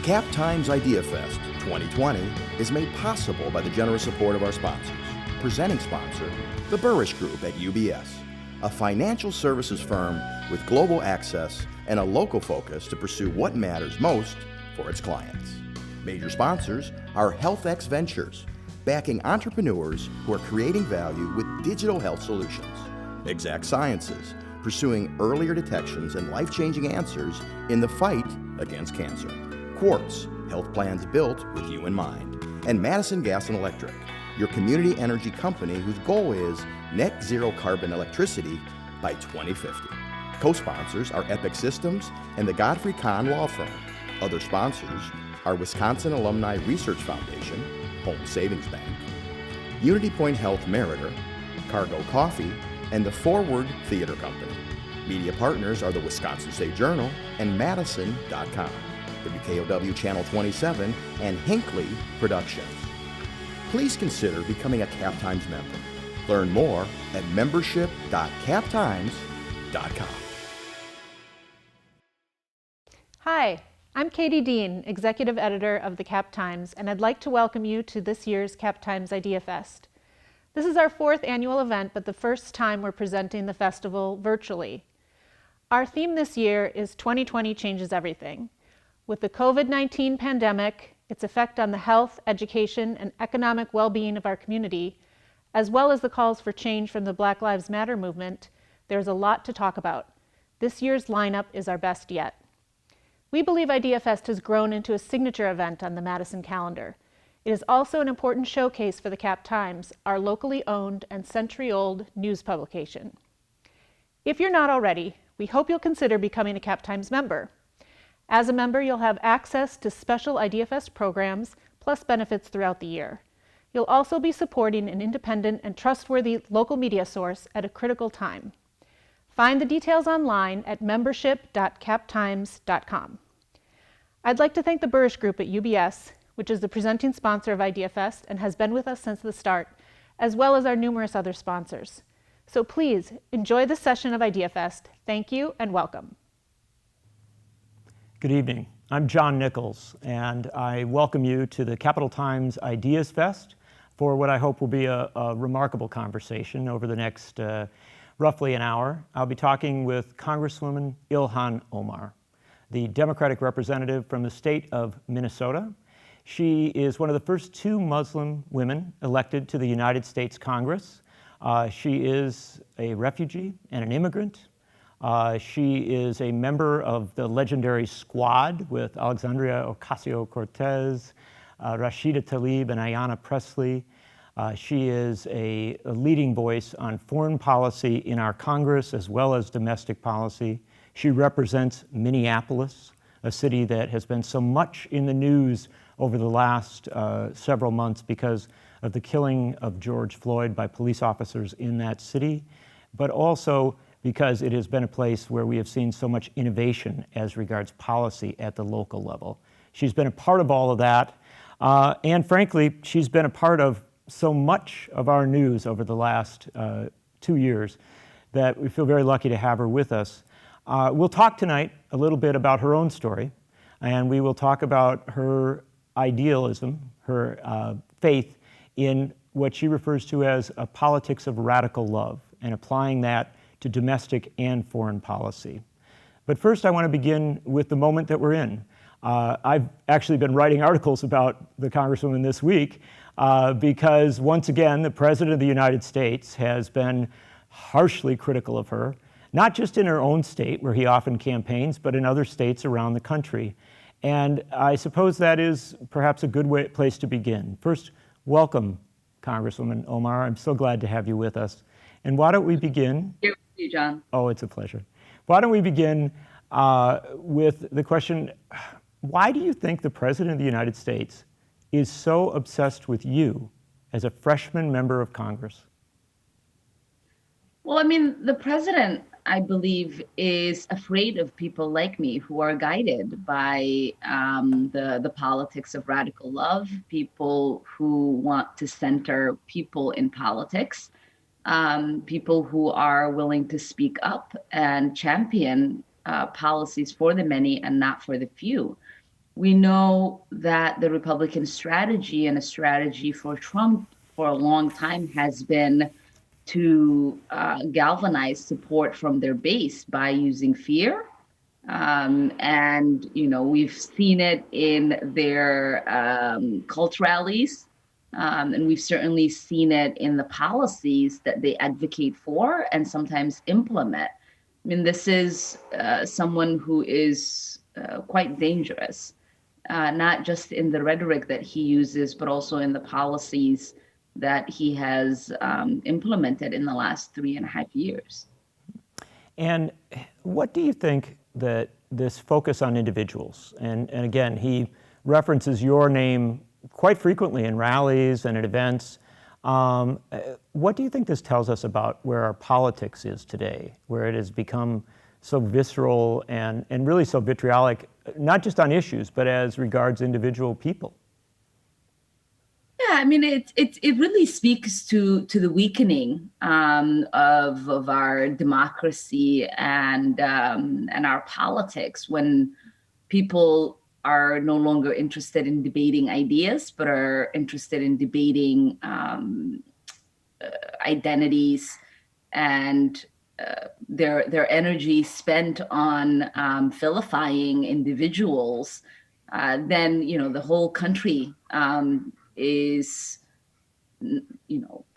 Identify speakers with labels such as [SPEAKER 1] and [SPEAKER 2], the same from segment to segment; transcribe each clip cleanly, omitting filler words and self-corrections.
[SPEAKER 1] Cap Times Idea Fest 2020 is made possible by the generous support of our sponsors. Presenting sponsor, the Burrish Group at UBS, a financial services firm with global access and a local focus to pursue what matters most for its clients. Major sponsors are HealthX Ventures, backing entrepreneurs who are creating value with digital health solutions. Exact Sciences, pursuing earlier detections and life-changing answers in the fight against cancer. Quartz, health plans built with you in mind. And Madison Gas and Electric, your community energy company whose goal is net zero carbon electricity by 2050. Co-sponsors are Epic Systems and the Godfrey Kahn Law Firm. Other sponsors are Wisconsin Alumni Research Foundation, Home Savings Bank, Unity Point Health Meritor, Cargo Coffee, and the Forward Theater Company. Media partners are the Wisconsin State Journal and Madison.com, WKOW Channel 27, and Hinckley Productions. Please consider becoming a Cap Times member. Learn more at membership.captimes.com.
[SPEAKER 2] Hi, I'm Katie Dean, Executive Editor of the Cap Times, and I'd like to welcome you to this year's Cap Times Idea Fest. This is our fourth annual event, but the first time we're presenting the festival virtually. Our theme this year is 2020 Changes Everything. With the COVID-19 pandemic, its effect on the health, education, and economic well-being of our community, as well as the calls for change from the Black Lives Matter movement, there's a lot to talk about. This year's lineup is our best yet. We believe Idea Fest has grown into a signature event on the Madison calendar. It is also an important showcase for the Cap Times, our locally owned and century-old news publication. If you're not already, we hope you'll consider becoming a Cap Times member. As a member, you'll have access to special Idea Fest programs, plus benefits throughout the year. You'll also be supporting an independent and trustworthy local media source at a critical time. Find the details online at membership.captimes.com. I'd like to thank the Burrish Group at UBS, which is the presenting sponsor of Idea Fest and has been with us since the start, as well as our numerous other sponsors. So please, enjoy this session of Idea Fest. Thank you and welcome.
[SPEAKER 3] Good evening. I'm John Nichols, and I welcome you to the Capital Times Ideas Fest for what I hope will be a remarkable conversation over the next roughly an hour. I'll be talking with Congresswoman Ilhan Omar, the Democratic representative from the state of Minnesota. She is one of the first two Muslim women elected to the United States Congress. She is a refugee and an immigrant. She is a member of the legendary Squad with Alexandria Ocasio-Cortez, Rashida Tlaib, and Ayanna Pressley. She is a leading voice on foreign policy in our Congress as well as domestic policy. She represents Minneapolis, a city that has been so much in the news over the last several months because of the killing of George Floyd by police officers in that city, but also because it has been a place where we have seen so much innovation as regards policy at the local level. She's been a part of all of that, and frankly, she's been a part of so much of our news over the last 2 years that we feel very lucky to have her with us. We'll talk tonight a little bit about her own story, and we will talk about her idealism, her faith in what she refers to as a politics of radical love, and applying that to domestic and foreign policy. But first, I want to begin with the moment that we're in. I've actually been writing articles about the Congresswoman this week because, once again, the President of the United States has been harshly critical of her, not just in her own state, where he often campaigns, but in other states around the country. And I suppose that is perhaps a good place to begin. First, welcome, Congresswoman Omar. I'm so glad to have you with us. And why don't we begin?
[SPEAKER 4] Thank you, John.
[SPEAKER 3] Oh, it's a pleasure. Why don't we begin with the question, why do you think the President of the United States is so obsessed with you as a freshman member of Congress?
[SPEAKER 4] Well, I mean, the president, I believe, is afraid of people like me who are guided by the politics of radical love, people who want to center people in politics, people who are willing to speak up and champion policies for the many and not for the few. We know that the Republican strategy and a strategy for Trump for a long time has been to galvanize support from their base by using fear. And, we've seen it in their cult rallies. And we've certainly seen it in the policies that they advocate for and sometimes implement. I mean, this is someone who is quite dangerous, not just in the rhetoric that he uses, but also in the policies that he has implemented in the last 3.5 years.
[SPEAKER 3] And what do you think that this focus on individuals, and again, he references your name quite frequently in rallies and at events. What do you think this tells us about where our politics is today, where it has become so visceral and really so vitriolic, not just on issues, but as regards individual people?
[SPEAKER 4] Yeah, I mean, it really speaks to the weakening of our democracy and our politics when people are no longer interested in debating ideas, but are interested in debating identities and their energy spent on vilifying individuals. Then the whole country is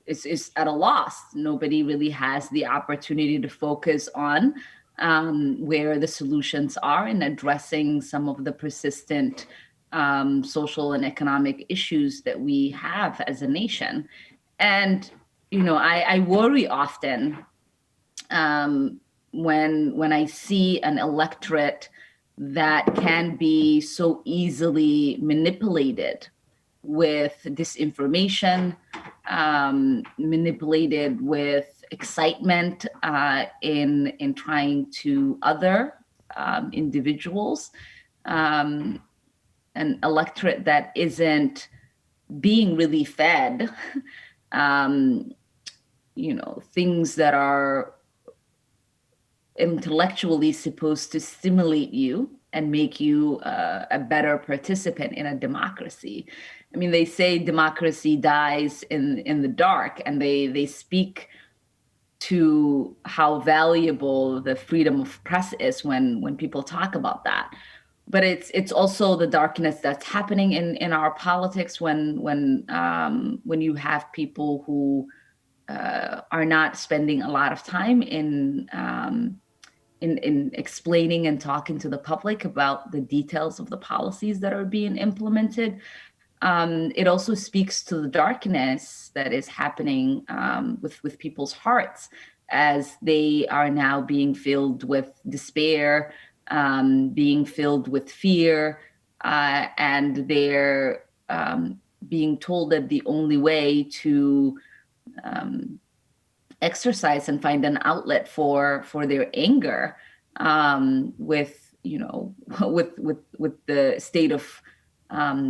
[SPEAKER 4] is at a loss. Nobody really has the opportunity to focus on where the solutions are in addressing some of the persistent social and economic issues that we have as a nation. And I worry often when I see an electorate that can be so easily manipulated with disinformation, manipulated with excitement in trying to other individuals, an electorate that isn't being really fed, things that are intellectually supposed to stimulate you and make you a better participant in a democracy. I mean, they say democracy dies in the dark, and they speak to how valuable the freedom of press is when people talk about that. But it's also the darkness that's happening in our politics when you have people who are not spending a lot of time in explaining and talking to the public about the details of the policies that are being implemented. It also speaks to the darkness that is happening with people's hearts as they are now being filled with despair, being filled with fear, and they're being told that the only way to exercise and find an outlet for their anger with the state of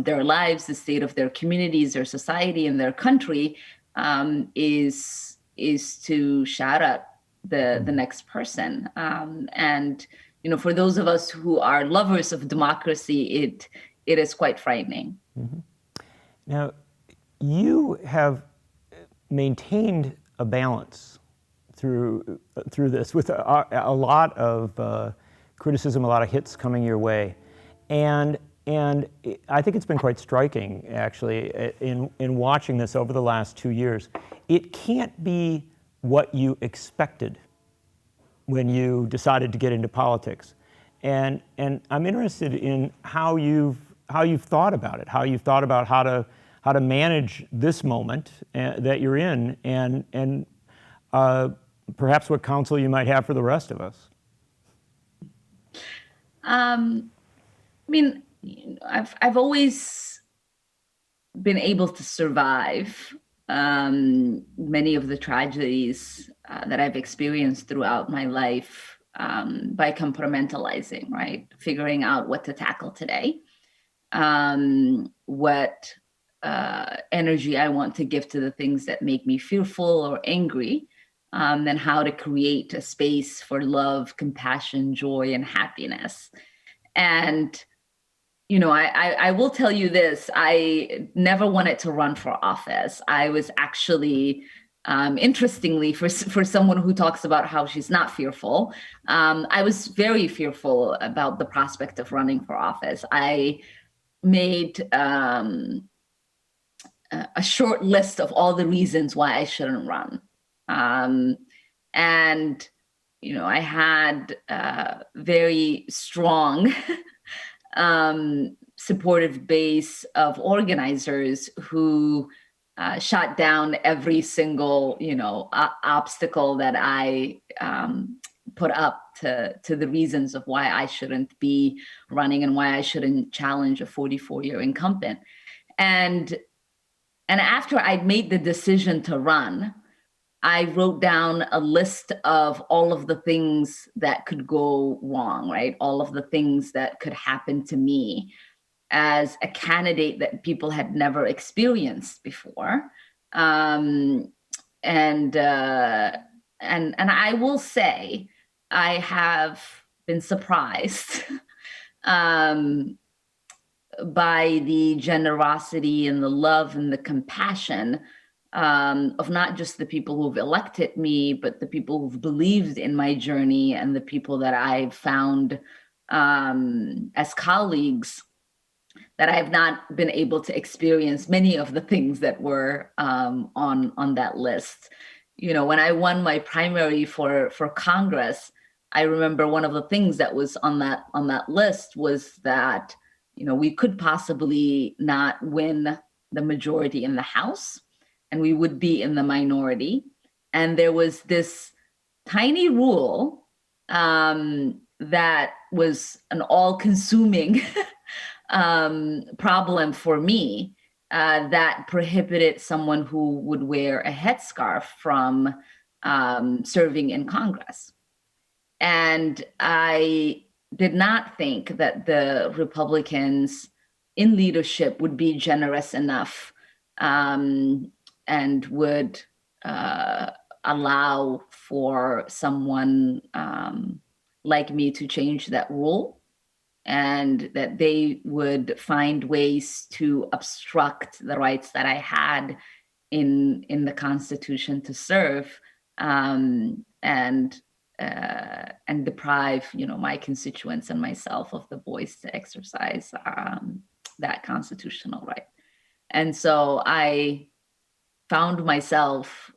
[SPEAKER 4] their lives, the state of their communities, their society, and their country is to shout at the next person. And for those of us who are lovers of democracy, it is quite frightening.
[SPEAKER 3] Mm-hmm. Now, you have maintained a balance through this with a lot of criticism, a lot of hits coming your way, and I think it's been quite striking, actually, in watching this over the last 2 years. It can't be what you expected when you decided to get into politics, and I'm interested in how you've thought about it, how you've thought about how to manage this moment that you're in, and perhaps what counsel you might have for the rest of us.
[SPEAKER 4] I mean, I've always been able to survive many of the tragedies that I've experienced throughout my life by compartmentalizing, right? Figuring out what to tackle today, what energy I want to give to the things that make me fearful or angry, and how to create a space for love, compassion, joy, and happiness. And I will tell you this. I never wanted to run for office. I was actually, interestingly, for someone who talks about how she's not fearful, I was very fearful about the prospect of running for office. I made a short list of all the reasons why I shouldn't run. And, I had very strong supportive base of organizers who shot down every single, obstacle that I put up to the reasons of why I shouldn't be running and why I shouldn't challenge a 44-year incumbent. And after I'd made the decision to run, I wrote down a list of all of the things that could go wrong, right? All of the things that could happen to me as a candidate that people had never experienced before. And I will say, I have been surprised by the generosity and the love and the compassion of not just the people who've elected me, but the people who've believed in my journey and the people that I've found as colleagues that I have not been able to experience many of the things that were on that list. When I won my primary for Congress, I remember one of the things that was on that list was that we could possibly not win the majority in the House, and we would be in the minority. And there was this tiny rule that was an all-consuming problem for me that prohibited someone who would wear a headscarf from serving in Congress. And I did not think that the Republicans in leadership would be generous enough and would allow for someone like me to change that rule, and that they would find ways to obstruct the rights that I had in the Constitution to serve, and deprive my constituents and myself of the voice to exercise that constitutional right. And so I found myself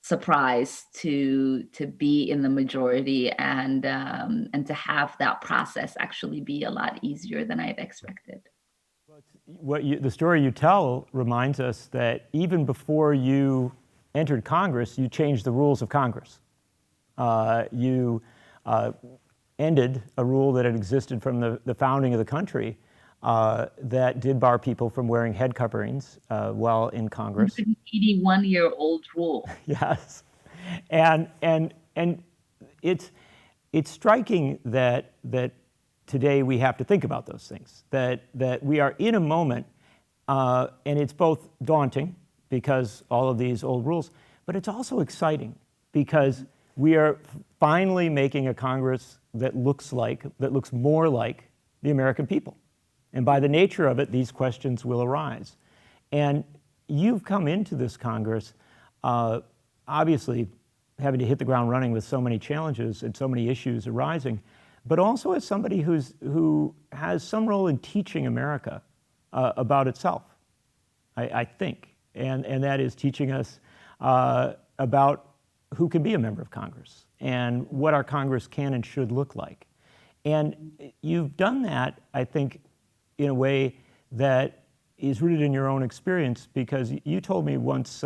[SPEAKER 4] surprised to be in the majority and to have that process actually be a lot easier than I'd expected.
[SPEAKER 3] The story you tell reminds us that even before you entered Congress, you changed the rules of Congress. You ended a rule that had existed from the founding of the country that did bar people from wearing head coverings while in Congress.
[SPEAKER 4] 81-year-old rule.
[SPEAKER 3] Yes, and it's striking that today we have to think about those things. That we are in a moment, and it's both daunting because all of these old rules, but it's also exciting because we are finally making a Congress that looks more like the American people. And by the nature of it, these questions will arise. And you've come into this Congress, obviously having to hit the ground running with so many challenges and so many issues arising, but also as somebody who has some role in teaching America about itself, I think. And that is teaching us about who can be a member of Congress and what our Congress can and should look like. And you've done that, I think, in a way that is rooted in your own experience, because you told me once,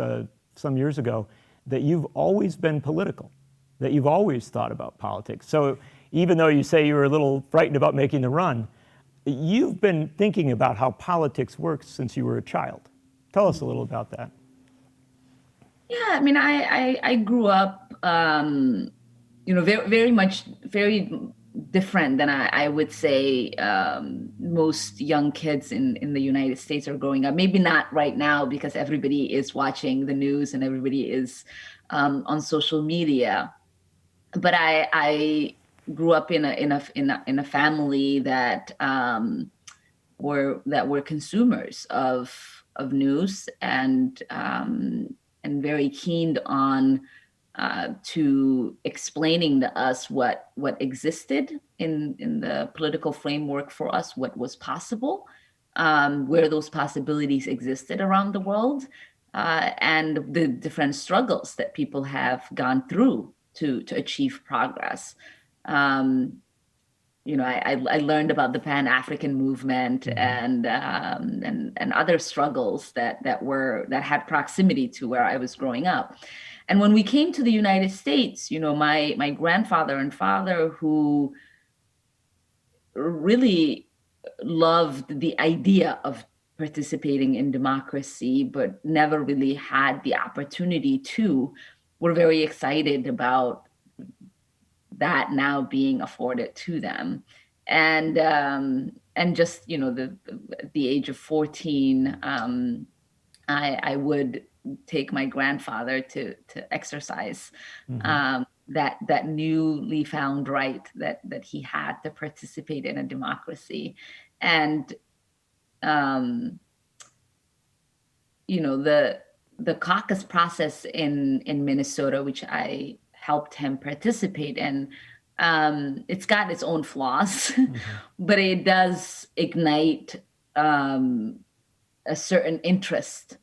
[SPEAKER 3] some years ago, that you've always been political, that you've always thought about politics. So even though you say you were a little frightened about making the run, you've been thinking about how politics works since you were a child. Tell us a little about that.
[SPEAKER 4] Yeah, I mean, I grew up, very different than I would say most young kids in the United States are growing up. Maybe not right now because everybody is watching the news and everybody is on social media. But I grew up in a family that were consumers of news, and very keen on to explaining to us what existed in the political framework for us, what was possible, where those possibilities existed around the world, and the different struggles that people have gone through to achieve progress. I learned about the Pan-African movement and other struggles that had proximity to where I was growing up. And when we came to the United States, my grandfather and father, who really loved the idea of participating in democracy, but never really had the opportunity to, were very excited about that now being afforded to them. And just, the age of 14, I would take my grandfather to exercise that newly found right that he had to participate in a democracy. And the caucus process in Minnesota, which I helped him participate in, it's got its own flaws, but it does ignite a certain interest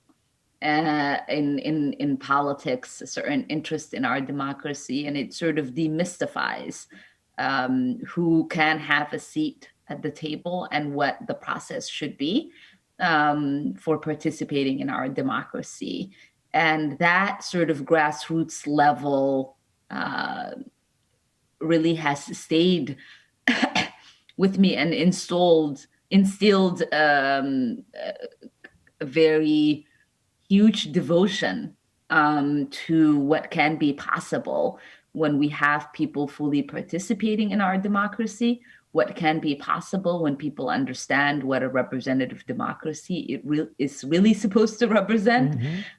[SPEAKER 4] in politics, a certain interest in our democracy, and it sort of demystifies who can have a seat at the table and what the process should be for participating in our democracy. And that sort of grassroots level really has stayed with me and instilled a very huge devotion to what can be possible when we have people fully participating in our democracy, what can be possible when people understand what a representative democracy is really supposed to represent,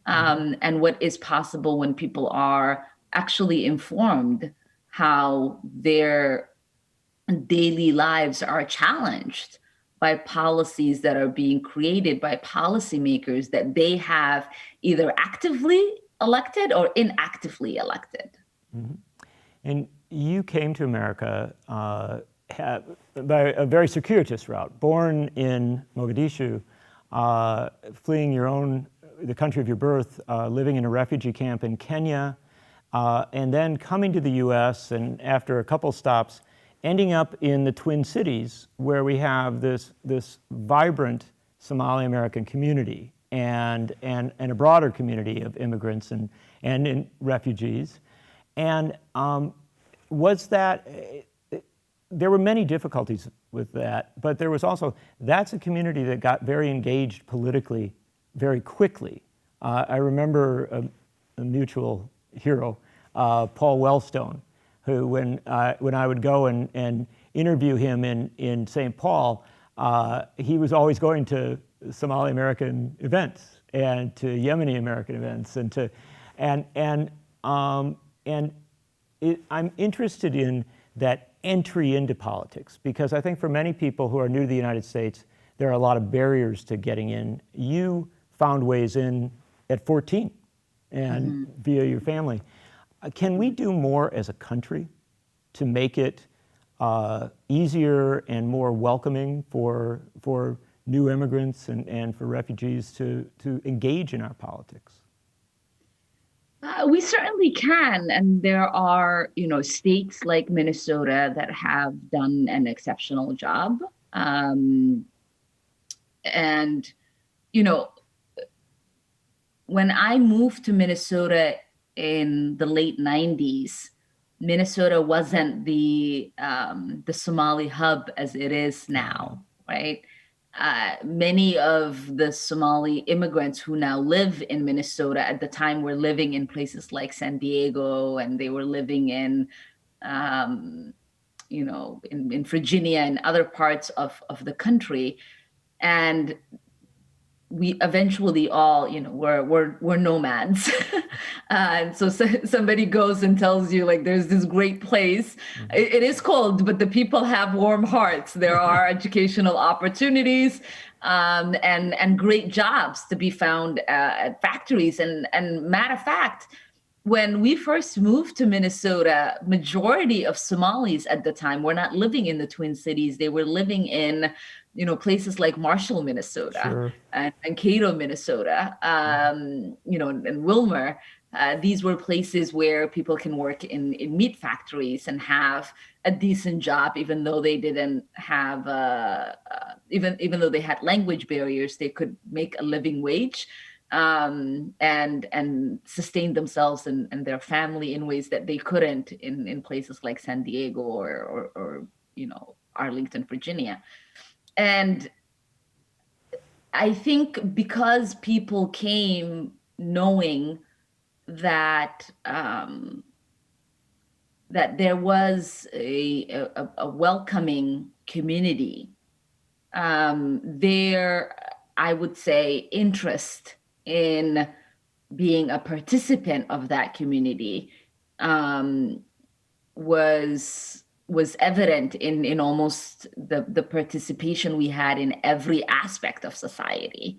[SPEAKER 4] and what is possible when people are actually informed how their daily lives are challenged by policies that are being created by policymakers that they have either actively elected or inactively elected.
[SPEAKER 3] And you came to America by a very circuitous route, born in Mogadishu, fleeing the country of your birth, living in a refugee camp in Kenya, and then coming to the US, and after a couple stops, ending up in the Twin Cities, where we have this vibrant Somali American community and a broader community of immigrants and in refugees. And there were many difficulties with that, but there was also, that's a community that got very engaged politically very quickly. I remember a mutual hero, Paul Wellstone, who when I would go and interview him in St. Paul, he was always going to Somali American events and to Yemeni American events I'm interested in that entry into politics, because I think for many people who are new to the United States, there are a lot of barriers to getting in. You found ways in at 14 and via your family. Can we do more as a country to make it easier and more welcoming for new immigrants and for refugees to engage in our politics?
[SPEAKER 4] We certainly can, and there are, states like Minnesota that have done an exceptional job. And, when I moved to Minnesota in the late 90s, Minnesota wasn't the Somali hub as it is now, right? Many of the Somali immigrants who now live in Minnesota at the time were living in places like San Diego, and they were living in Virginia and other parts of the country. And we eventually all, we're nomads. And so somebody goes and tells you like there's this great place. It is cold, but the people have warm hearts. There are educational opportunities, and great jobs to be found at factories. And matter of fact, when we first moved to Minnesota, majority of Somalis at the time were not living in the Twin Cities. They were living in, places like Marshall, Minnesota,
[SPEAKER 3] Sure.
[SPEAKER 4] and Cato, Minnesota, and Wilmer. These were places where people can work in meat factories and have a decent job, even though they didn't have, even though they had language barriers, they could make a living wage, and sustain themselves and their family in ways that they couldn't in places like San Diego or Arlington, Virginia. And I think because people came knowing that that there was a welcoming community, their, I would say, interest in being a participant of that community was evident in almost the participation we had in every aspect of society.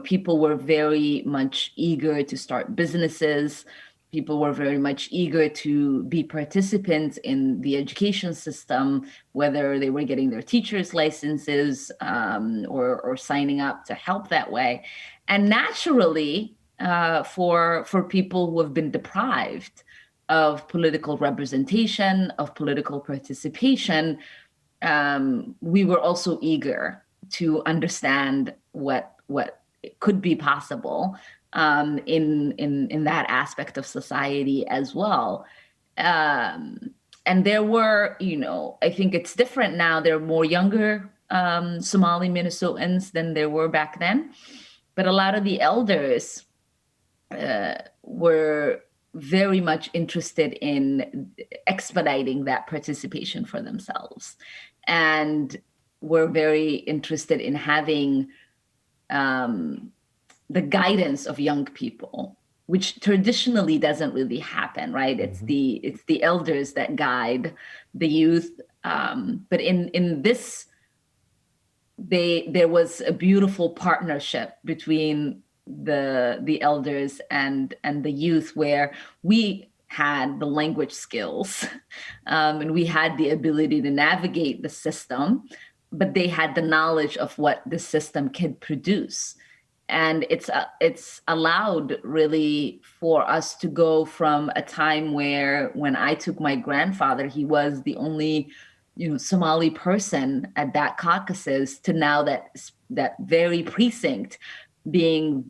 [SPEAKER 4] People were very much eager to start businesses. People were very much eager to be participants in the education system, whether they were getting their teachers' licenses, or signing up to help that way. And naturally, for people who have been deprived of political representation, of political participation, we were also eager to understand what could be possible in that aspect of society as well. And there were, I think it's different now. There are more younger Somali Minnesotans than there were back then. But a lot of the elders were very much interested in expediting that participation for themselves, and were very interested in having the guidance of young people, which traditionally doesn't really happen, right? It's the elders that guide the youth. But in this, there was a beautiful partnership between the elders and the youth, where we had the language skills, and we had the ability to navigate the system, but they had the knowledge of what the system could produce. And it's allowed really for us to go from a time where, when I took my grandfather, he was the only Somali person at that caucuses, to now that very precinct being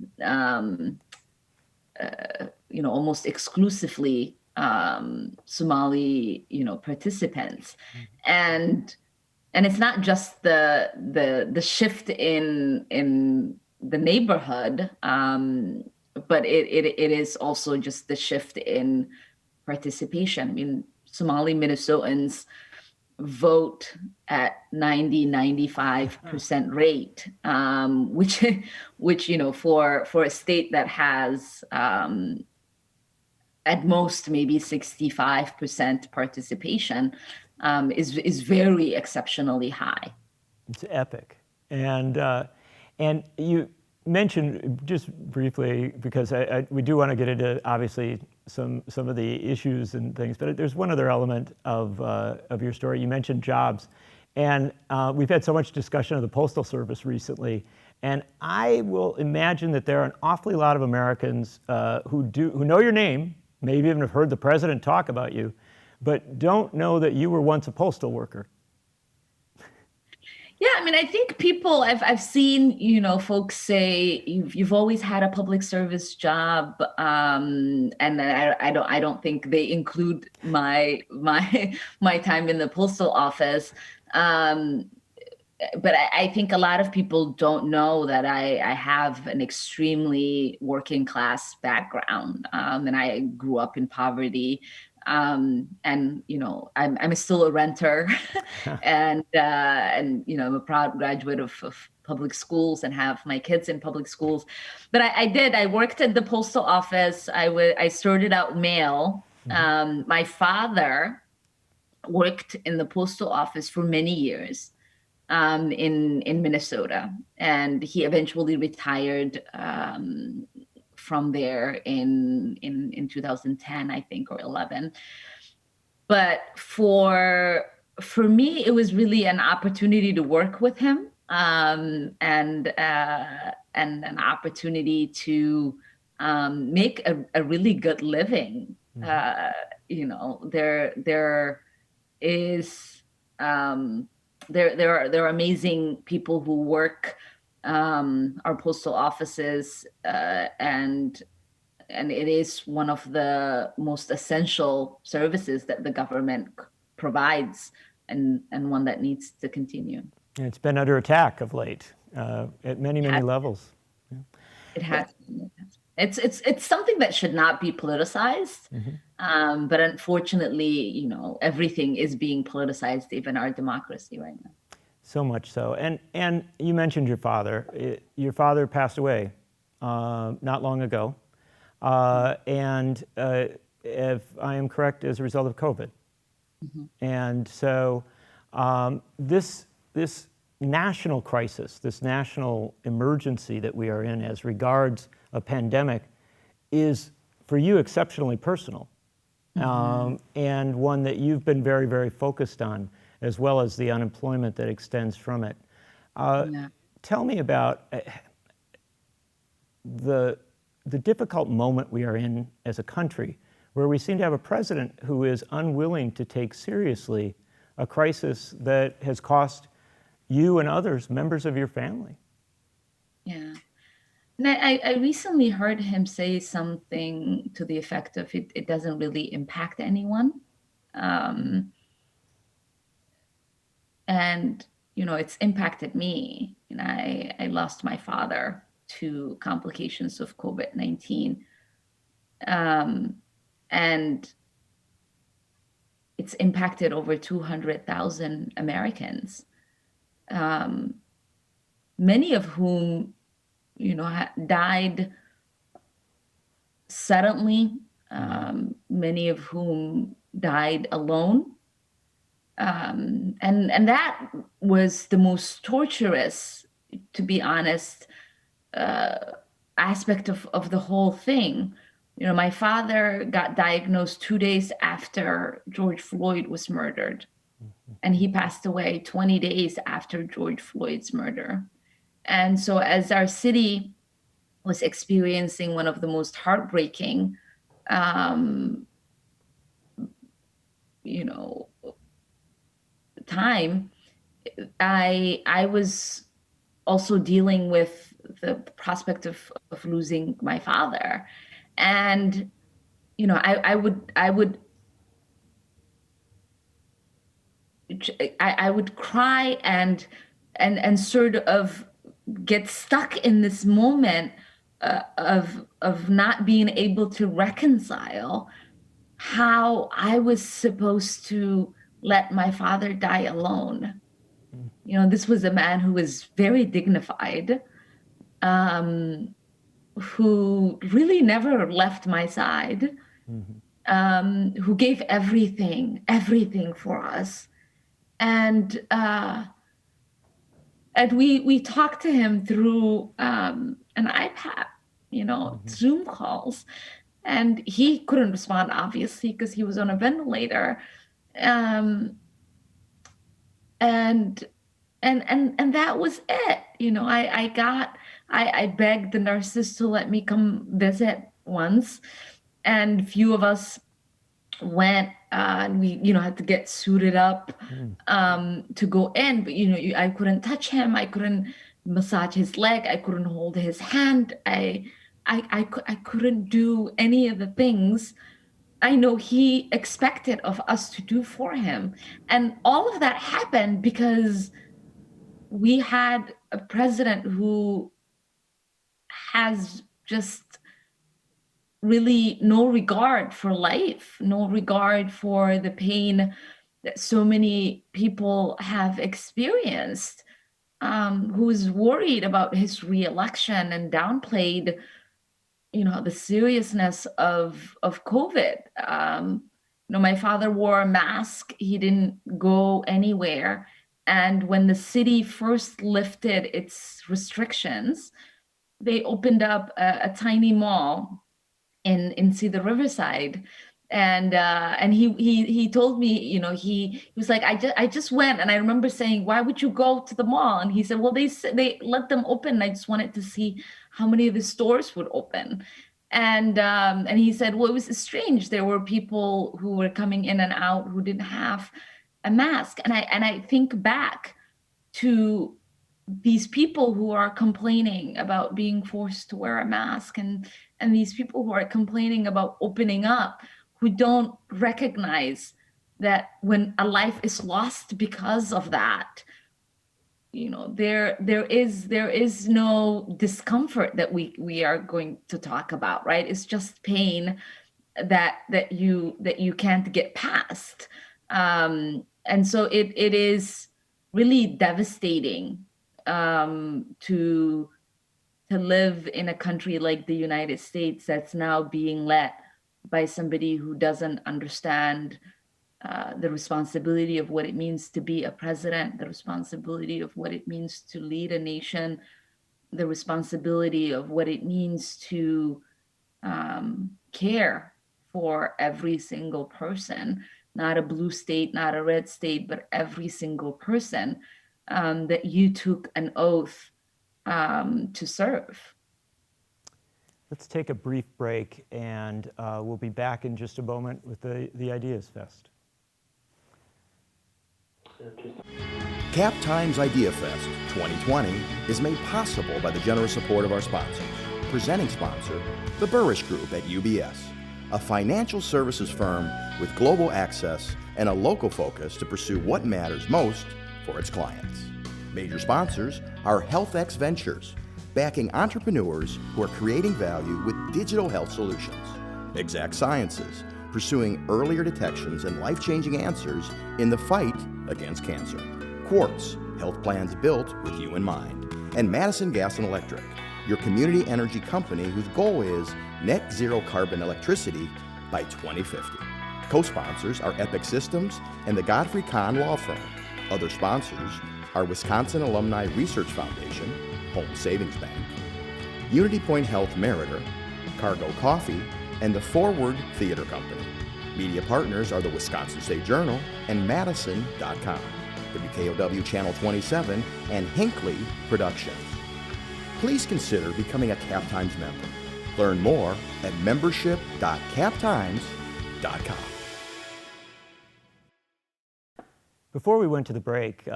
[SPEAKER 4] almost exclusively Somali participants. And it's not just the shift in the neighborhood, but it is also just the shift in participation. I mean, Somali Minnesotans vote at 95% rate, which for a state that has at most maybe 65% participation, is very exceptionally high.
[SPEAKER 3] It's epic. And you mentioned, just briefly, because we do want to get into obviously some of the issues and things, but there's one other element of your story. You mentioned jobs, and we've had so much discussion of the Postal Service recently, and I will imagine that there are an awfully lot of Americans who know your name, maybe even have heard the president talk about you, but don't know that you were once a postal worker.
[SPEAKER 4] Yeah, I mean, I think people, I've seen, folks say you've always had a public service job, and I don't think they include my time in the postal office. But I think a lot of people don't know that I have an extremely working class background, and I grew up in poverty. And I'm still a renter, and I'm a proud graduate of public schools and have my kids in public schools. But I worked at the postal office. I sorted out mail. My father worked in the postal office for many years in Minnesota, and he eventually retired from there in 2010, I think, or 11. But for me, it was really an opportunity to work with him, and an opportunity to make a really good living. There is there are amazing people who work our postal offices, and it is one of the most essential services that the government provides, and one that needs to continue.
[SPEAKER 3] It's been under attack of late at many levels.
[SPEAKER 4] It has. It's something that should not be politicized, but unfortunately, everything is being politicized, even our democracy right now.
[SPEAKER 3] So much so. And you mentioned your father. Your father passed away not long ago, and if I am correct, as a result of COVID. And so this national crisis, this national emergency that we are in as regards a pandemic, is for you exceptionally personal, and one that you've been very, very focused on, as well as the unemployment that extends from it. Tell me about the difficult moment we are in as a country, where we seem to have a president who is unwilling to take seriously a crisis that has cost you and others members of your family.
[SPEAKER 4] Yeah. And I recently heard him say something to the effect of it doesn't really impact anyone. And, it's impacted me. And I lost my father to complications of COVID-19. And it's impacted over 200,000 Americans, many of whom died suddenly, many of whom died alone. And that was the most torturous, to be honest, aspect of the whole thing. My father got diagnosed 2 days after George Floyd was murdered, and he passed away 20 days after George Floyd's murder. And so as our city was experiencing one of the most heartbreaking, time, I was also dealing with the prospect of losing my father. And, I would cry and sort of get stuck in this moment of not being able to reconcile how I was supposed to let my father die alone. This was a man who was very dignified, who really never left my side, who gave everything for us. And we talked to him through an iPad, Zoom calls, and he couldn't respond, obviously, because he was on a ventilator. And that was it. I begged the nurses to let me come visit once, and few of us went, and we had to get suited up to go in, but I couldn't touch him, I couldn't massage his leg, I couldn't hold his hand, I couldn't do any of the things I know he expected of us to do for him. And all of that happened because we had a president who has just really no regard for life, no regard for the pain that so many people have experienced, who's worried about his reelection and downplayed, the seriousness of COVID. My father wore a mask. He didn't go anywhere. And when the city first lifted its restrictions, they opened up a tiny mall in Cedar Riverside. And he told me, he was like, I just went, and I remember saying, why would you go to the mall? And he said, well, they let them open. I just wanted to see how many of the stores would open. And he said, well, it was strange. There were people who were coming in and out who didn't have a mask. And I think back to these people who are complaining about being forced to wear a mask, and these people who are complaining about opening up, who don't recognize that when a life is lost because of that, there is no discomfort that we are going to talk about, right? It's just pain that you can't get past. And so it is really devastating, to live in a country like the United States that's now being led by somebody who doesn't understand the responsibility of what it means to be a president, the responsibility of what it means to lead a nation, the responsibility of what it means to care for every single person, not a blue state, not a red state, but every single person that you took an oath to serve.
[SPEAKER 3] Let's take a brief break, and we'll be back in just a moment with the Ideas Fest.
[SPEAKER 1] Cap Times Idea Fest 2020 is made possible by the generous support of our sponsors. Presenting sponsor, the Burrish Group at UBS, a financial services firm with global access and a local focus to pursue what matters most for its clients. Major sponsors are HealthX Ventures, backing entrepreneurs who are creating value with digital health solutions. Exact Sciences, pursuing earlier detections and life-changing answers in the fight against cancer. Quartz, health plans built with you in mind. And Madison Gas and Electric, your community energy company whose goal is net zero carbon electricity by 2050. Co-sponsors are Epic Systems and the Godfrey Kahn Law Firm. Other sponsors are Wisconsin Alumni Research Foundation, Home Savings Bank, Unity Point Health Meritor, Cargo Coffee, and the Forward Theater Company. Media partners are the Wisconsin State Journal and Madison.com, WKOW Channel 27, and Hinckley Productions. Please consider becoming a Cap Times member. Learn more at membership.captimes.com.
[SPEAKER 3] Before we went to the break,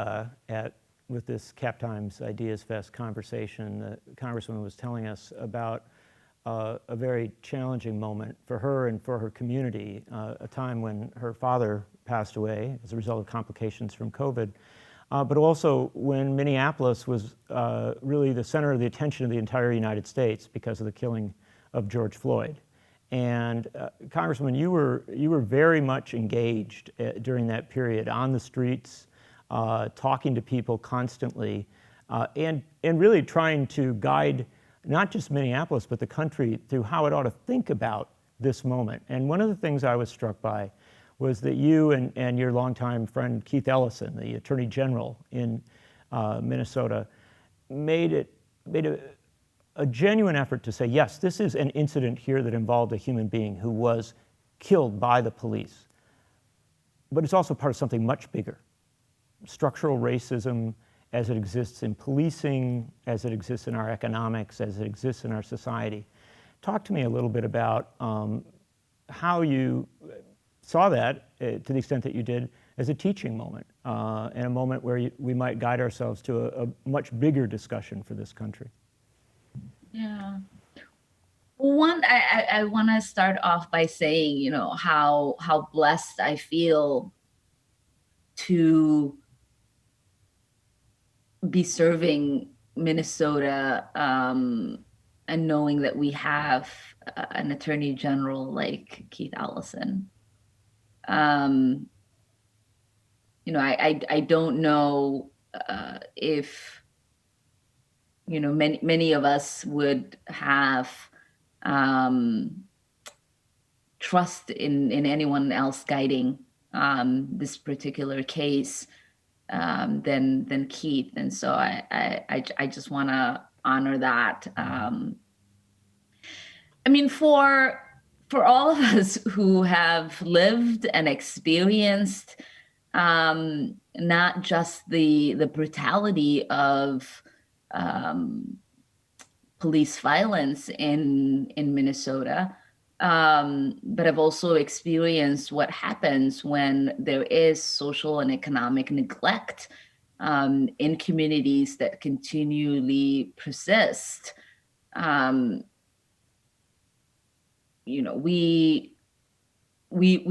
[SPEAKER 3] with this Cap Times Ideas Fest conversation, the Congresswoman was telling us about a very challenging moment for her and for her community, a time when her father passed away as a result of complications from COVID, but also when Minneapolis was really the center of the attention of the entire United States because of the killing of George Floyd. And Congresswoman, you were very much engaged during that period on the streets, talking to people constantly, and really trying to guide not just Minneapolis, but the country through how it ought to think about this moment. And one of the things I was struck by was that you and your longtime friend Keith Ellison, the Attorney General in Minnesota, made a genuine effort to say, yes, this is an incident here that involved a human being who was killed by the police, but it's also part of something much bigger. Structural racism as it exists in policing, as it exists in our economics, as it exists in our society. Talk to me a little bit about how you saw that, to the extent that you did, as a teaching moment, and a moment where we might guide ourselves to a much bigger discussion for this country.
[SPEAKER 4] Yeah. One, I want to start off by saying, how blessed I feel to be serving Minnesota, and knowing that we have an attorney general like Keith Ellison. I don't know if many of us would have trust in anyone else guiding this particular case than Keith, and so I just want to honor that. For all of us who have lived and experienced not just the brutality of police violence in Minnesota, but I've also experienced what happens when there is social and economic neglect in communities that continually persist. We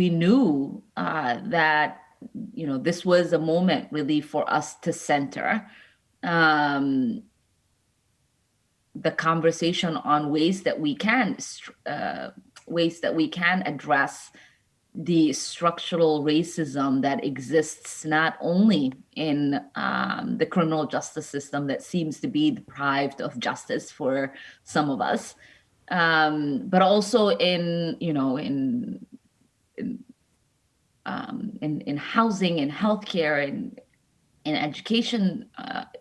[SPEAKER 4] knew that this was a moment really for us to center the conversation on ways that we can address the structural racism that exists not only in the criminal justice system that seems to be deprived of justice for some of us, but also in housing, in healthcare, in education,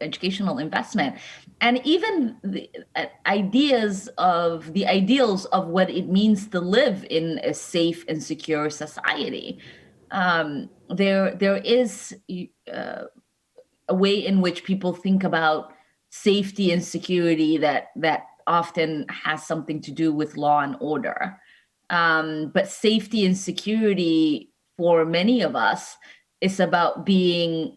[SPEAKER 4] educational investment, and even the ideals of what it means to live in a safe and secure society. There is a way in which people think about safety and security that often has something to do with law and order. But safety and security for many of us is about being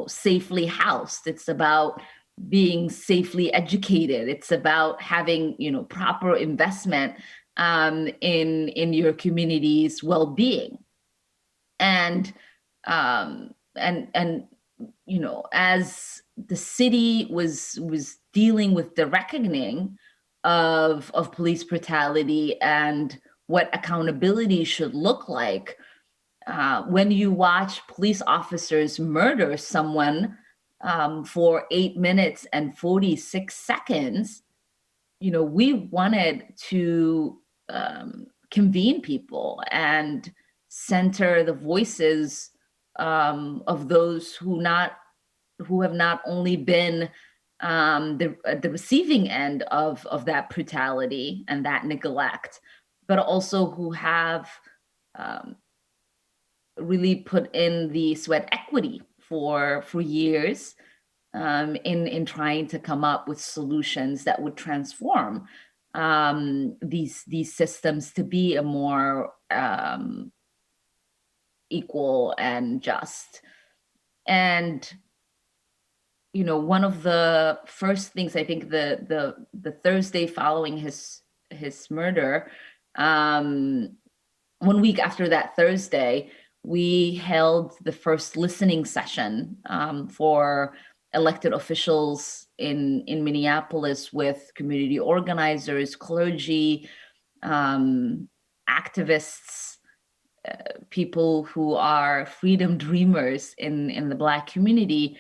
[SPEAKER 4] safely housed. It's about being safely educated. It's about having proper investment in your community's well-being. And as the city was dealing with the reckoning of police brutality and what accountability should look like, when you watch police officers murder someone for 8 minutes and 46 seconds, we wanted to convene people and center the voices of those who have not only been the receiving end of that brutality and that neglect, but also who have really put in the sweat equity for years in trying to come up with solutions that would transform these systems to be a more equal and just. And one of the first things, I think the Thursday following his murder, 1 week after that Thursday, we held the first listening session for elected officials in Minneapolis with community organizers, clergy, activists, people who are freedom dreamers in the Black community,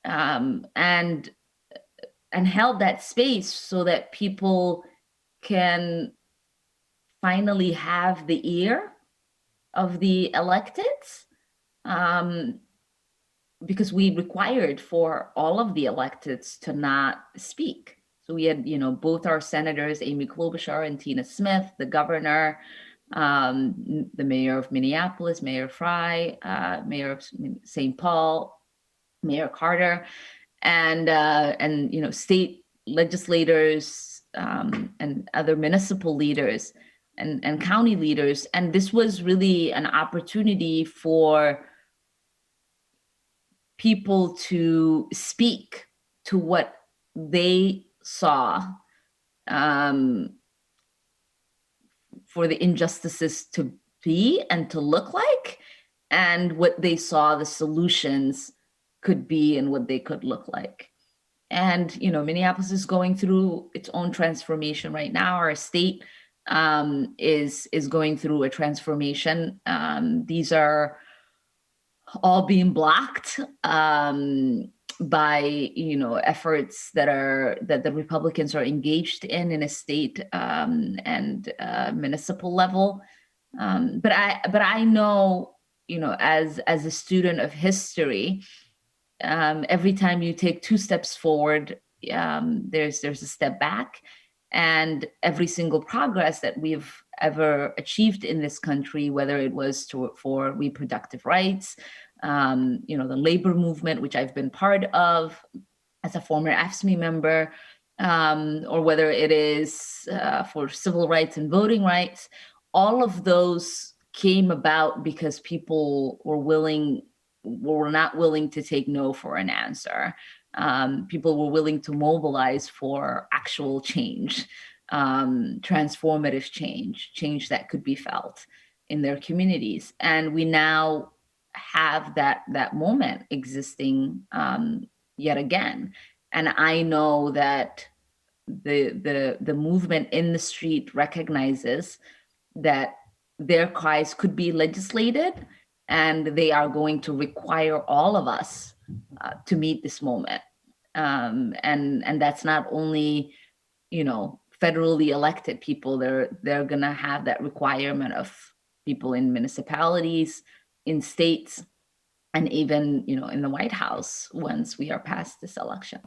[SPEAKER 4] and held that space so that people can finally have the ear of the electeds, because we required for all of the electeds to not speak. So we had, both our senators, Amy Klobuchar and Tina Smith, the governor, the mayor of Minneapolis, Mayor Frey, mayor of St. Paul, Mayor Carter, and state legislators and other municipal leaders and county leaders. And this was really an opportunity for people to speak to what they saw, for the injustices to be and to look like, and what they saw the solutions could be and what they could look like. And Minneapolis is going through its own transformation right now. Our state is going through a transformation. These are all being blocked by efforts that the Republicans are engaged in a state and municipal level. But I know, as a student of history, every time you take 2 steps forward, there's a step back, and every single progress that we've ever achieved in this country, whether it was for reproductive rights, the labor movement, which I've been part of as a former AFSCME member, or whether it is for civil rights and voting rights, all of those came about because people were not willing to take no for an answer. People were willing to mobilize for actual change, transformative change that could be felt in their communities. And we now have that moment existing yet again. And I know that the movement in the street recognizes that their cries could be legislated, and they are going to require all of us to meet this moment. And that's not only, federally elected people. They're going to have that requirement of people in municipalities, in states, and even, in the White House once we are past this election.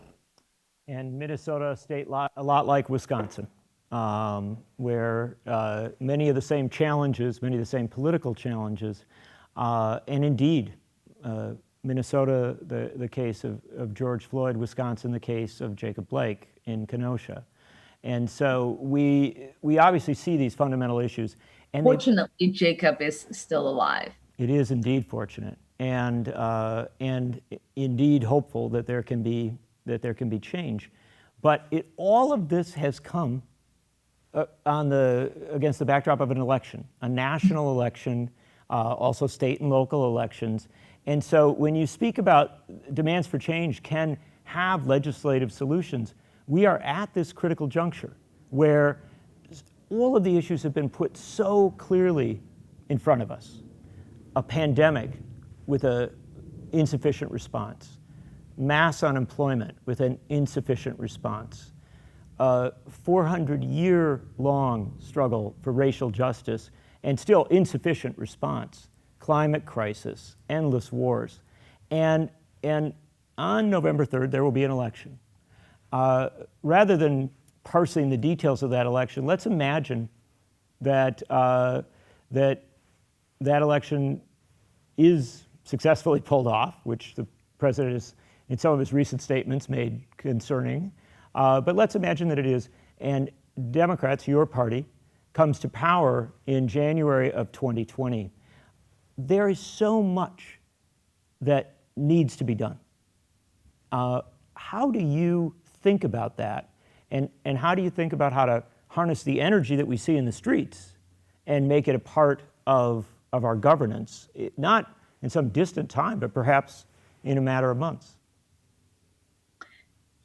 [SPEAKER 3] And Minnesota state a lot like Wisconsin, where many of the same challenges, many of the same political challenges, and indeed, Minnesota, the case of George Floyd, Wisconsin, the case of Jacob Blake in Kenosha. And so we obviously see these fundamental issues. And
[SPEAKER 4] fortunately, Jacob is still alive.
[SPEAKER 3] It is indeed fortunate, and indeed hopeful that there can be change. But all of this has come against the backdrop of an election, a national election, also state and local elections. And so when you speak about demands for change can have legislative solutions, we are at this critical juncture where all of the issues have been put so clearly in front of us. A pandemic with an insufficient response, mass unemployment with an insufficient response, a 400-year-long struggle for racial justice and still insufficient response, climate crisis, endless wars. And on November 3rd, there will be an election. Rather than parsing the details of that election, let's imagine that that election is successfully pulled off, which the president has, in some of his recent statements, made concerning. But let's imagine that it is, and Democrats, your party, comes to power in January of 2020. There is so much that needs to be done. How do you think about that? And how do you think about how to harness the energy that we see in the streets and make it a part of our governance, not in some distant time, but perhaps in a matter of months?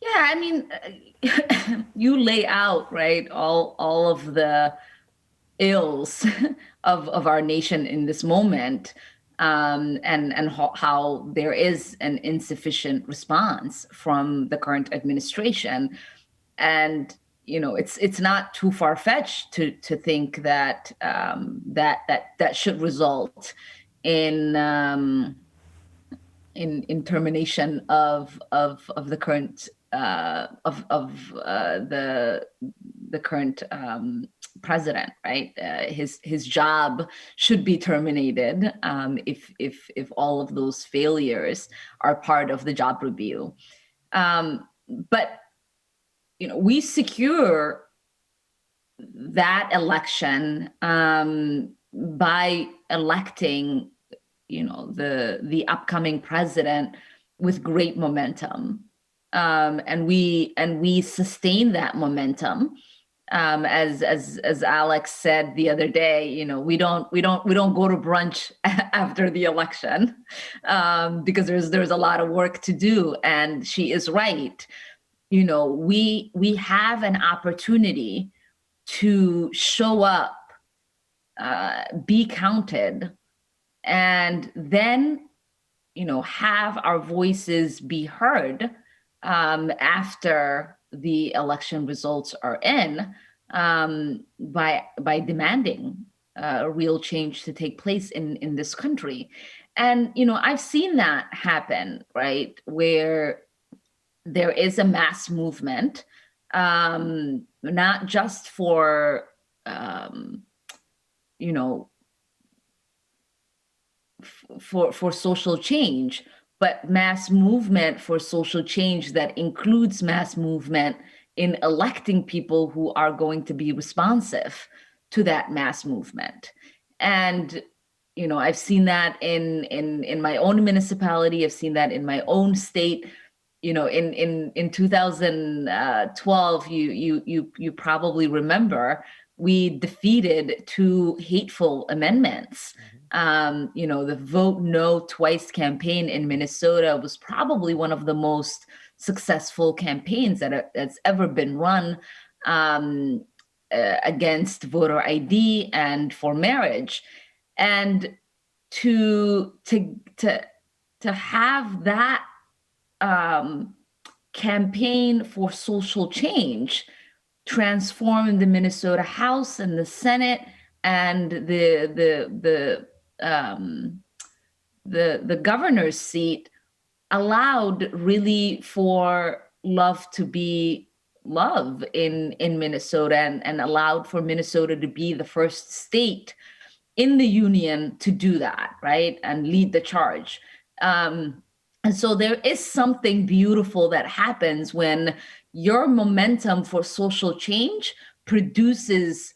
[SPEAKER 4] Yeah, I mean, you lay out, right, all of the ills of our nation in this moment, and how there is an insufficient response from the current administration. And it's not too far-fetched to think that that should result in termination of the current the current president, right? His job should be terminated if all of those failures are part of the job review. But we secure that election by electing the upcoming president with great momentum, and we sustain that momentum. As Alex said the other day, we don't go to brunch after the election, because there's a lot of work to do, and she is right. We have an opportunity to show up, be counted, and then, have our voices be heard after the election results are in, by demanding real change to take place in this country. And I've seen that happen, right, where there is a mass movement, not just for you know for social change, but mass movement for social change that includes mass movement in electing people who are going to be responsive to that mass movement. And I've seen that in my own municipality. I've seen that in my own state. In 2012, you probably remember, we defeated 2 hateful amendments. The Vote No Twice campaign in Minnesota was probably one of the most successful campaigns that's ever been run against voter ID and for marriage. And to have that campaign for social change transform the Minnesota House and the Senate and the governor's seat, allowed really for love to be love in Minnesota, and allowed for Minnesota to be the first state in the union to do that, right, and lead the charge. And so there is something beautiful that happens when your momentum for social change produces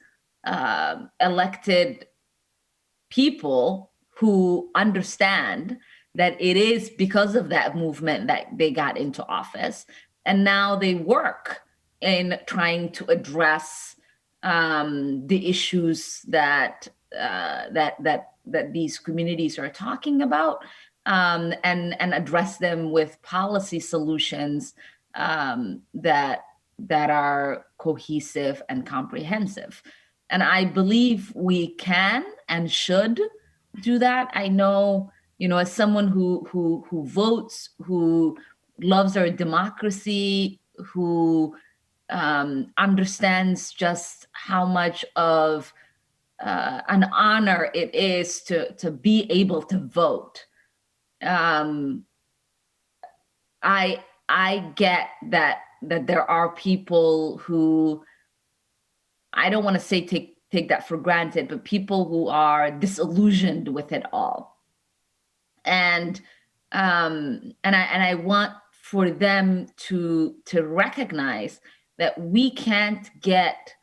[SPEAKER 4] elected people who understand that it is because of that movement that they got into office. And now they work in trying to address the issues that these communities are talking about, and address them with policy solutions that are cohesive and comprehensive. And I believe we can and should do that. I know, as someone who votes, who loves our democracy, who understands just how much of an honor it is to be able to vote. I get that there are people who, I don't want to say take that for granted, but people who are disillusioned with it all. And I want for them to recognize that we can't get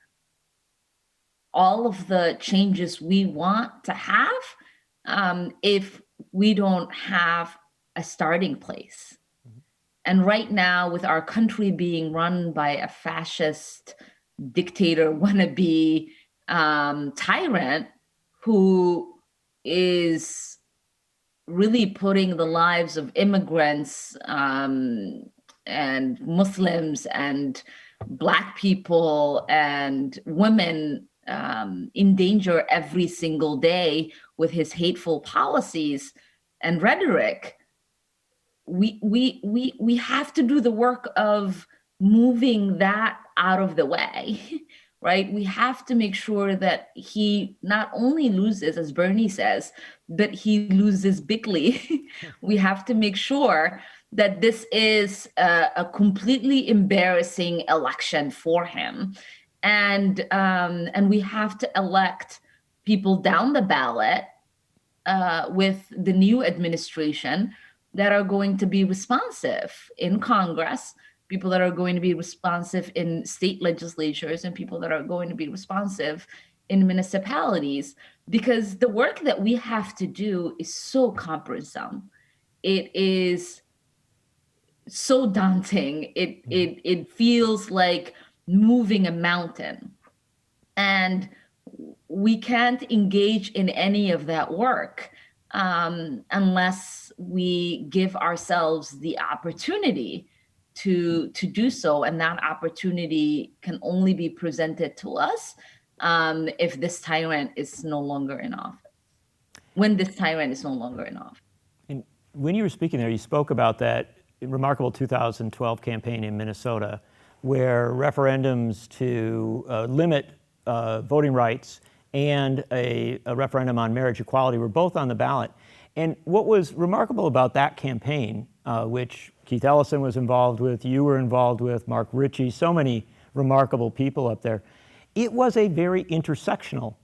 [SPEAKER 4] all of the changes we want to have if we don't have a starting place. Mm-hmm. And right now, with our country being run by a fascist dictator wannabe tyrant who is really putting the lives of immigrants and Muslims and Black people and women in danger every single day with his hateful policies and rhetoric, we have to do the work of moving that out of the way, right? We have to make sure that he not only loses, as Bernie says, but he loses bigly. We have to make sure that this is a completely embarrassing election for him. And we have to elect people down the ballot with the new administration that are going to be responsive in Congress, people that are going to be responsive in state legislatures, and people that are going to be responsive in municipalities. Because the work that we have to do is so cumbersome. It is so daunting. It feels like moving a mountain. And we can't engage in any of that work unless we give ourselves the opportunity to do so, and that opportunity can only be presented to us if this tyrant is no longer in office. When this tyrant is no longer in office.
[SPEAKER 3] And when you were speaking there, you spoke about that remarkable 2012 campaign in Minnesota, where referendums to limit voting rights and a referendum on marriage equality were both on the ballot. And what was remarkable about that campaign, which Keith Ellison was involved with, you were involved with, Mark Ritchie, so many remarkable people up there, it was a very intersectional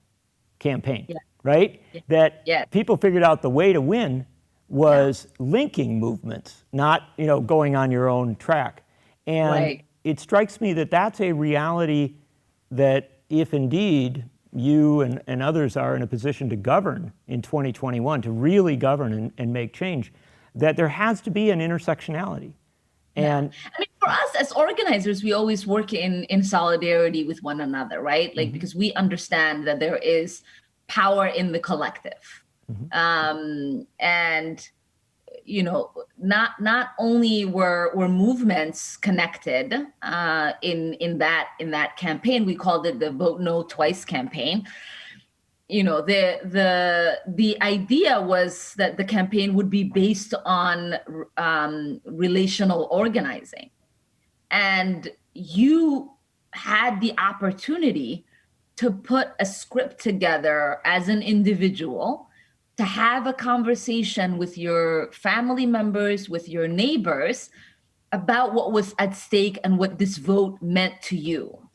[SPEAKER 3] campaign, right? That people figured out the way to win was linking movements, not going on your own track. And it strikes me that that's a reality that if indeed you and others are in a position to govern in 2021, to really govern and make change, that there has to be an intersectionality. And
[SPEAKER 4] I mean, for us as organizers, we always work in solidarity with one another, right? Like, because we understand that there is power in the collective. And not only were movements connected in that campaign, we called it the Vote No Twice campaign. The idea was that the campaign would be based on relational organizing, and you had the opportunity to put a script together as an individual, to have a conversation with your family members, with your neighbors, about what was at stake and what this vote meant to you.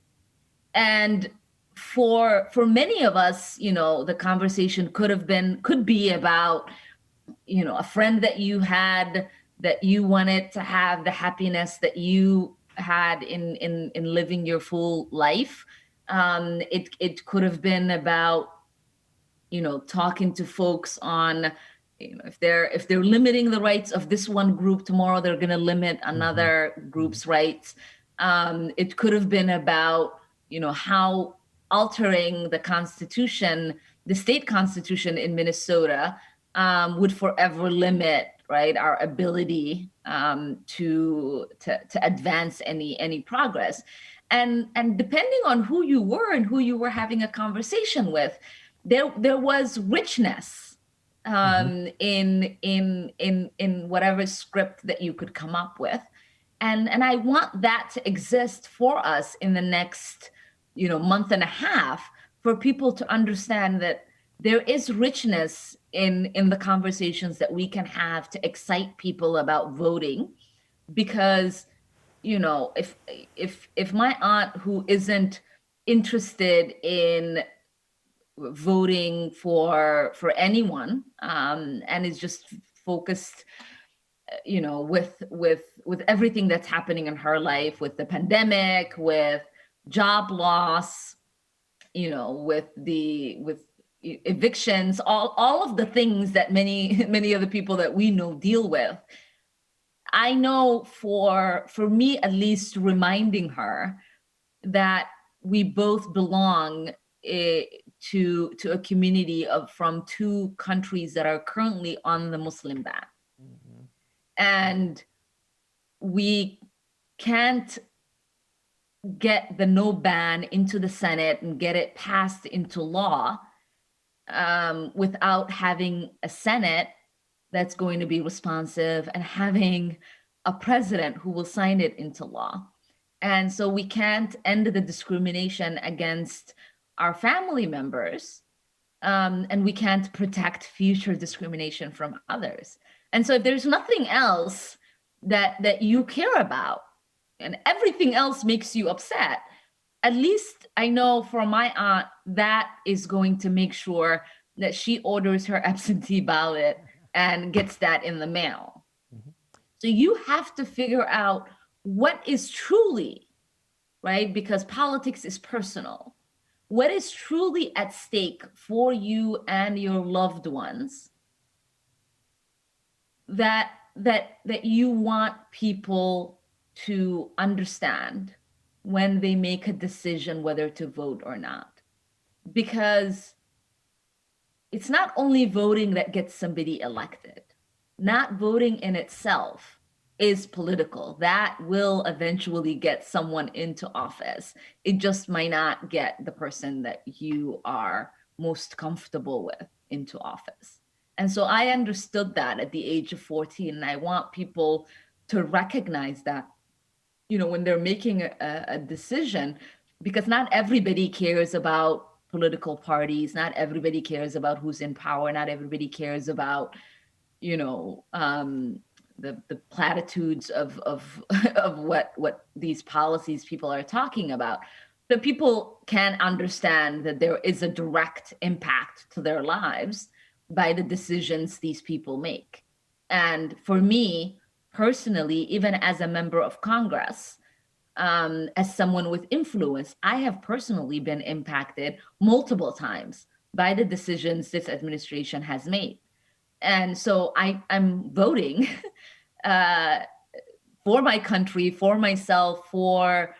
[SPEAKER 4] And for many of us, the conversation could be about, a friend that you had, that you wanted to have the happiness that you had in living your full life. It could have been about, talking to folks on, if they're limiting the rights of this one group, tomorrow they're going to limit another group's rights. It could have been about, how altering the constitution, the state constitution in Minnesota, would forever limit, right, our ability to advance any progress. And depending on who you were and who you were having a conversation with, there was richness in whatever script that you could come up with, and I want that to exist for us in the next month and a half, for people to understand that there is richness in the conversations that we can have to excite people about voting, because if my aunt, who isn't interested in voting for anyone, and is just focused with everything that's happening in her life, with the pandemic, with job loss, with evictions, all of the things that many of the people that we know deal with. I know for me, at least, reminding her that we both belong to a community from two countries that are currently on the Muslim ban. And we can't get the no ban into the Senate and get it passed into law without having a Senate that's going to be responsive and having a president who will sign it into law. And so we can't end the discrimination against our family members, and we can't protect future discrimination from others. And so if there's nothing else that you care about, and everything else makes you upset, at least I know for my aunt, that is going to make sure that she orders her absentee ballot and gets that in the mail. So you have to figure out what is truly, right? Because politics is personal. What is truly at stake for you and your loved ones that you want people to understand when they make a decision whether to vote or not. Because it's not only voting that gets somebody elected. Not voting in itself is political. That will eventually get someone into office. It just might not get the person that you are most comfortable with into office. And so I understood that at the age of 14. And I want people to recognize that, when they're making a decision, because not everybody cares about political parties, not everybody cares about who's in power, not everybody cares about, the platitudes of of what these policies people are talking about. But people can understand that there is a direct impact to their lives by the decisions these people make. And for me personally, even as a member of Congress, as someone with influence, I have personally been impacted multiple times by the decisions this administration has made. And so I'm voting for my country, for myself, for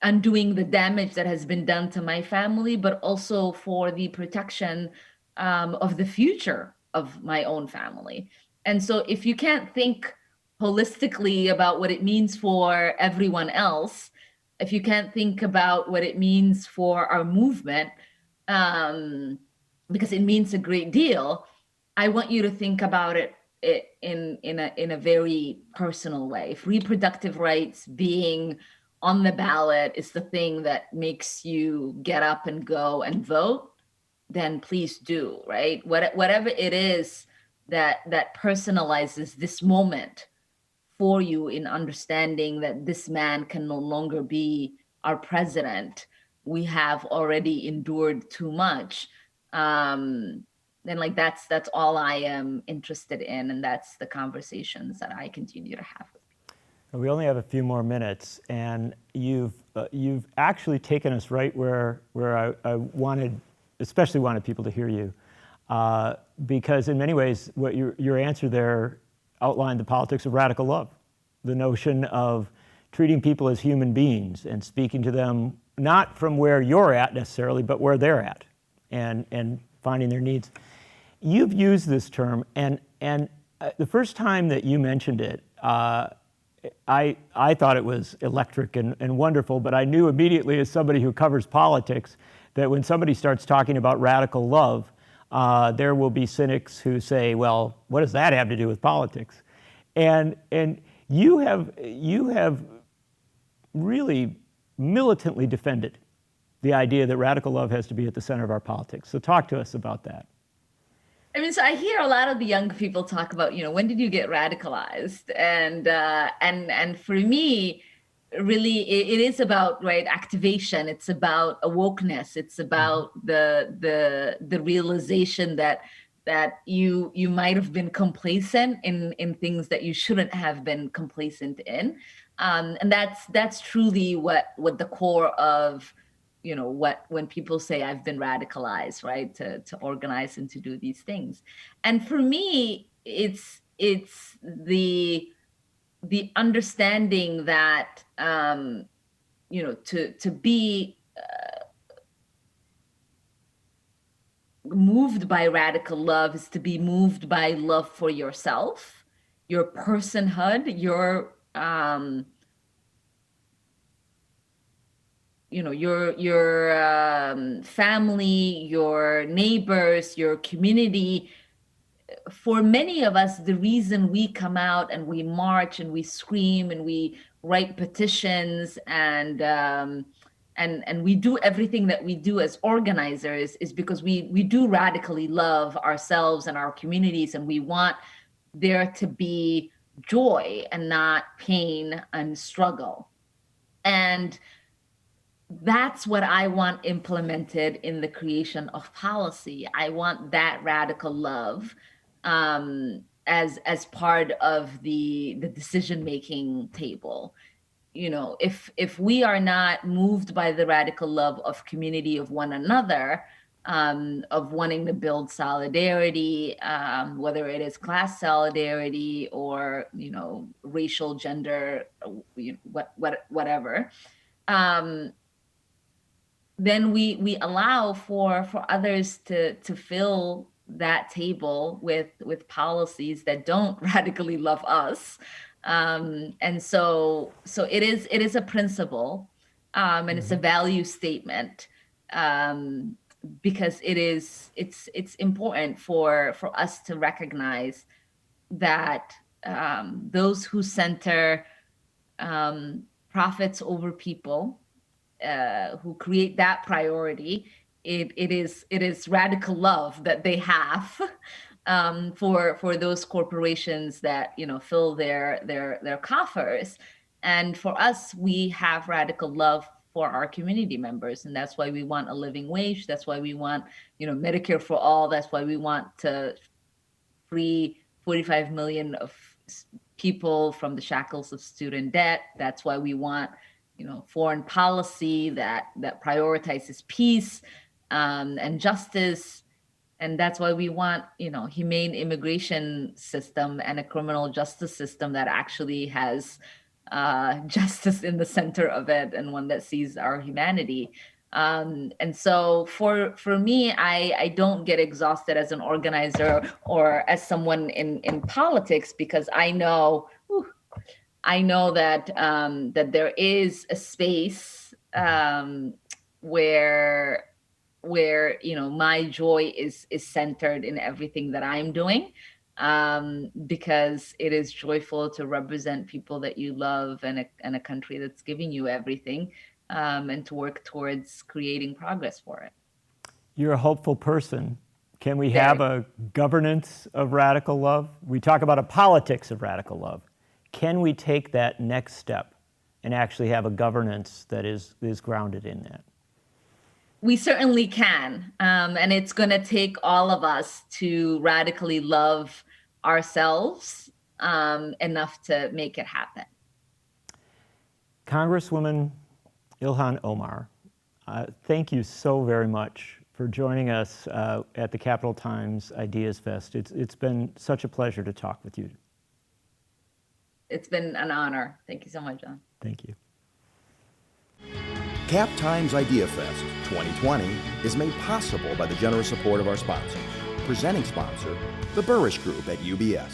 [SPEAKER 4] undoing the damage that has been done to my family, but also for the protection of the future of my own family. And so if you can't think holistically about what it means for everyone else, if you can't think about what it means for our movement, because it means a great deal, I want you to think about it in a very personal way. If reproductive rights being on the ballot is the thing that makes you get up and go and vote, then please do, right? Whatever it is that personalizes this moment for you in understanding that this man can no longer be our president. We have already endured too much. And like that's all I am interested in, and that's the conversations that I continue to have with people.
[SPEAKER 3] We only have a few more minutes, and you've actually taken us right where I especially wanted people to hear you, because in many ways, what your answer there outlined the politics of radical love, the notion of treating people as human beings and speaking to them not from where you're at necessarily, but where they're at, and finding their needs. You've used this term, and the first time that you mentioned it, I thought it was electric and wonderful, but I knew immediately as somebody who covers politics that when somebody starts talking about radical love, there will be cynics who say, well, what does that have to do with politics? And you have really militantly defended the idea that radical love has to be at the center of our politics. So talk to us about that.
[SPEAKER 4] I mean, so I hear a lot of the young people talk about, when did you get radicalized? And for me, really, it is about activation. It's about awokeness. It's about the realization that you might have been complacent in things that you shouldn't have been complacent in, and that's truly what the core of when people say I've been radicalized, right, to organize and to do these things. And for me, it's the understanding that to be moved by radical love is to be moved by love for yourself, your personhood, your family, your neighbors, your community. For many of us, the reason we come out and we march and we scream and we write petitions and we do everything that we do as organizers is because we do radically love ourselves and our communities, and we want there to be joy and not pain and struggle. And that's what I want implemented in the creation of policy. I want that radical love as part of the decision-making table. If we are not moved by the radical love of community, of one another, of wanting to build solidarity, whether it is class solidarity or racial, gender, whatever, then we allow for others to fill that table with policies that don't radically love us, And so it is a principle, and it's a value statement, because it's important for us to recognize that those who center profits over people, who create that priority, it is radical love that they have for those corporations that fill their coffers. And for us, we have radical love for our community members, and that's why we want a living wage. That's why we want Medicare for all. That's why we want to free 45 million of people from the shackles of student debt. That's why we want foreign policy that prioritizes peace and justice. And that's why we want humane immigration system and a criminal justice system that actually has justice in the center of it, and one that sees our humanity. And so for me, I don't get exhausted as an organizer or as someone in politics, because I know that that there is a space where my joy is centered in everything that I'm doing, because it is joyful to represent people that you love and a country that's giving you everything, and to work towards creating progress for it.
[SPEAKER 3] You're a hopeful person. Can we have a governance of radical love? We talk about a politics of radical love. Can we take that next step and actually have a governance that is grounded in that?
[SPEAKER 4] We certainly can. And it's going to take all of us to radically love ourselves enough to make it happen.
[SPEAKER 3] Congresswoman Ilhan Omar, thank you so very much for joining us at the Capital Times Ideas Fest. It's been such a pleasure to talk with you.
[SPEAKER 4] It's been an honor. Thank you so much, John.
[SPEAKER 3] Thank you.
[SPEAKER 1] Cap Times Idea Fest 2020 is made possible by the generous support of our sponsors. Presenting sponsor, the Burrish Group at UBS,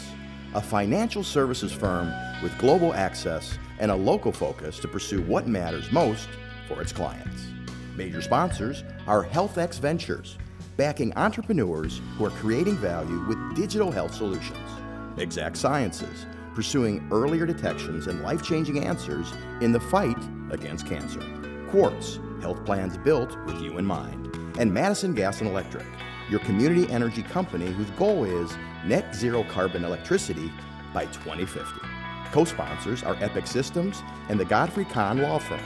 [SPEAKER 1] a financial services firm with global access and a local focus to pursue what matters most for its clients. Major sponsors are HealthX Ventures, backing entrepreneurs who are creating value with digital health solutions. Exact Sciences, pursuing earlier detections and life-changing answers in the fight against cancer. Quartz, health plans built with you in mind. And Madison Gas and Electric, your community energy company whose goal is net zero carbon electricity by 2050. Co-sponsors are Epic Systems and the Godfrey Kahn Law Firm.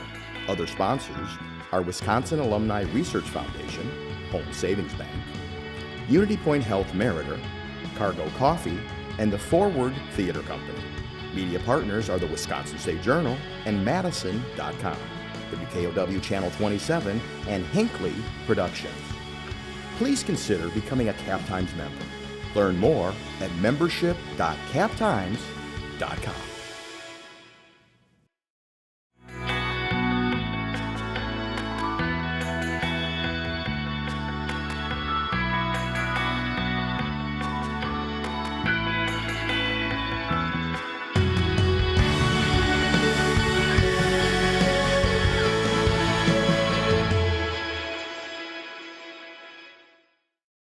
[SPEAKER 1] Other sponsors are Wisconsin Alumni Research Foundation, Home Savings Bank, Unity Point Health Meritor, Cargo Coffee, and the Forward Theater Company. Media partners are the Wisconsin State Journal and Madison.com, WKOW Channel 27, and Hinckley Productions. Please consider becoming a Cap Times member. Learn more at membership.captimes.com.